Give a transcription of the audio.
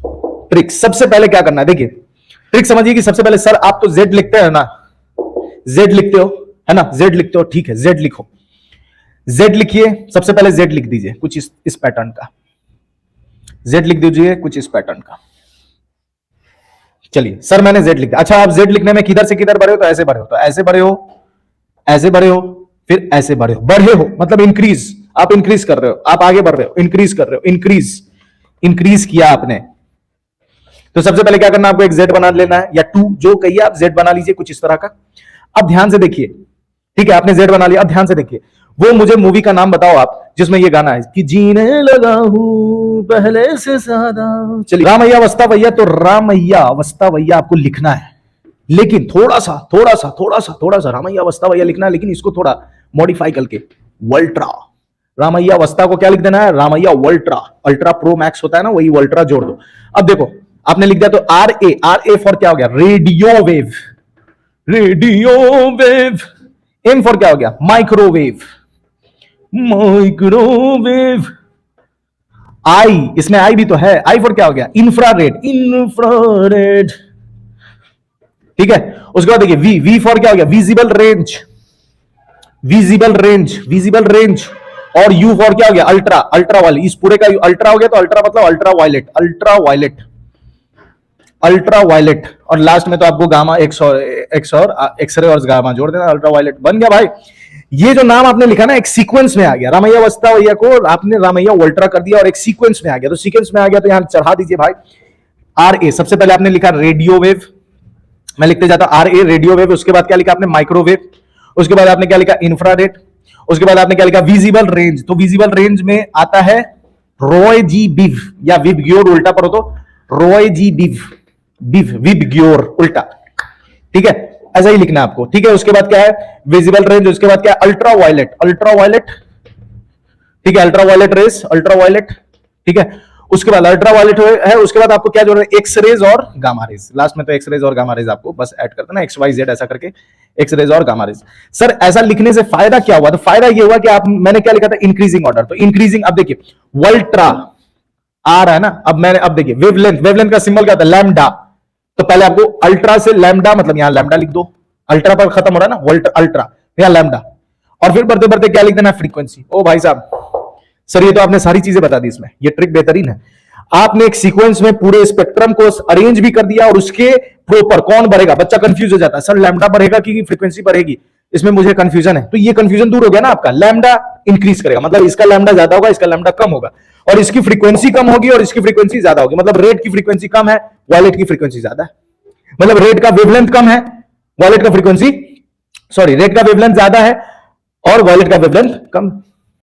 Trick सबसे पहले क्या करना है, देखिए ट्रिक समझिए कि सबसे पहले सर आप तो जेड लिखते हैं ना, जेड लिखते हो है ना, जेड लिखते हो, ठीक है जेड लिखो, जेड लिखिए, सबसे पहले जेड लिख दीजिए कुछ इस पैटर्न का, जेड लिख दीजिए कुछ इस पैटर्न का। चलिए सर मैंने जेड लिख दिया। अच्छा आप जेड लिखने में किधर से किधर बढ़े हो, तो ऐसे बढ़े हो, तो ऐसे बढ़े हो, ऐसे बढ़े हो, फिर ऐसे बढ़े हो, बढ़े हो मतलब इंक्रीज, आप इंक्रीज कर रहे हो, आप आगे बढ़ रहे हो, इंक्रीज कर रहे हो, इंक्रीज, इंक्रीज किया आपने। तो सबसे पहले क्या करना है, आपको एक जेड बना लेना है, या टू जो कहिए आप, जेड बना लीजिए कुछ इस तरह का। अब ध्यान से देखिए, ठीक है आपने जेड बना लिया, अब ध्यान से देखिए, वो मुझे मूवी का नाम बताओ आप जिसमें ये गाना है कि जीने लगा हूं पहले से ज्यादा। चलिए रामैया वस्ता भैया, तो रामैया वस्ता भैया आपको लिखना है, लेकिन थोड़ा सा रामैया वस्ता भैया लिखना है, लेकिन इसको थोड़ा मॉडिफाई करके वल्ट्रा। रामैया वस्ता को क्या लिख देना है, रामैया वल्ट्रा, अल्ट्रा प्रो मैक्स होता है ना, वही वल्ट्रा जोड़ दो। अब देखो आपने लिख दिया तो आर ए फॉर क्या हो गया, radio wave, radio wave. M for क्या हो गया, माइक्रोवेव, माइक्रोवेव। आई, इसमें आई भी तो है, आई फॉर क्या हो गया, इंफ्रारेड, इंफ्रारेड, ठीक है। उसके बाद देखिए वी, वी फॉर क्या हो गया, visible range, visible range, visible range. और यू फॉर क्या हो गया, अल्ट्रा, अल्ट्रा वाले, इस पूरे का अल्ट्रा हो गया, तो अल्ट्रा मतलब ultraviolet, ultraviolet, ultraviolet. और लास्ट में तो आपको गामा एक्स और एक्सरे और गामा जोड़ देना, अल्ट्रा वायलेट बन गया भाई। ये जो नाम आपने लिखा ना एक सीक्वेंस में आ गया, रामैया वस्ता भैया को आपने रामैया वल्ट्रा कर दिया और एक सीक्वेंस में आ गया, तो सीक्वेंस में आ गया तो यहां चढ़ा दीजिए भाई आर ए। सबसे पहले आपने लिखा रेडियो वेव, मैं लिखते जाता आर ए रेडियो वेव, उसके बाद क्या लिखा आपने माइक्रोवेव, उसके बाद आपने क्या लिखा इंफ्रारेड, उसके बाद आपने क्या लिखा विजिबल रेंज। तो विजिबल रेंज में आता है रॉय जी बिव, या विव ग्योर उल्टा पढ़ो तो रॉय जी बिव, बिव विव ग्योर उल्टा, ठीक है ऐसा ही लिखना है आपको, ठीक है। उसके बाद क्या है विजिबल रेंज, उसके बाद क्या है अल्ट्रा वायलेट, अल्ट्रा वायलेट, ठीक है ultraviolet rays, ultraviolet, ठीक है। उसके बाद अल्ट्रा वायलेट है, उसके बाद आपको क्या जोड़ना है, एक्स रेज और गामा रेज, लास्ट में तो एक्स रेज और गामा रेज आपको बस ऐड कर देना, एक्स वाई जेड ऐसा करके, एक्स रेज और गामा रेज। सर ऐसा लिखने से फायदा क्या हुआ, तो फायदा ये हुआ कि आप, मैंने क्या लिखा था इंक्रीजिंग ऑर्डर, तो इंक्रीजिंग, अब देखिए वल्ट्रा आ रहा है ना, अब मैंने, अब देखिए वेवलेंथ, वेवलेंथ का सिंबल क्या होता है, लैम्डा, तो पहले आपको अल्ट्रा से लैम्डा, मतलब यहां लैम्डा लिख दो, अल्ट्रा पर खत्म हो रहा है ना, वोल्ट अल्ट्रा, यहां लैम्डा, और फिर बढ़ते बढ़ते क्या लिख देना, फ्रीक्वेंसी। ओ भाई साहब सर ये तो आपने सारी चीजें बता दी, इसमें ये ट्रिक बेहतरीन है, आपने एक सीक्वेंस में पूरे स्पेक्ट्रम को अरेंज भी कर दिया, और उसके प्रॉपर कौन बढ़ेगा, बच्चा कंफ्यूज हो जाता है, सर लैम्डा बढ़ेगा कि फ्रीक्वेंसी बढ़ेगी, इसमें मुझे कंफ्यूजन है, तो ये कंफ्यूजन दूर हो गया ना आपका, लैम्डा इंक्रीज करेगा, मतलब इसका लैम्डा ज्यादा होगा, इसका लैम्डा कम होगा, और इसकी फ्रीक्वेंसी कम होगी और इसकी फ्रीक्वेंसी ज्यादा होगी, मतलब रेड की फ्रीक्वेंसी कम है, वायलेट की फ्रीक्वेंसी ज्यादा है, मतलब रेड का वेवलेंथ कम है, वायलेट का फ्रीक्वेंसी, सॉरी रेड का वेवलेंथ ज्यादा है और वायलेट का वेवलेंथ कम।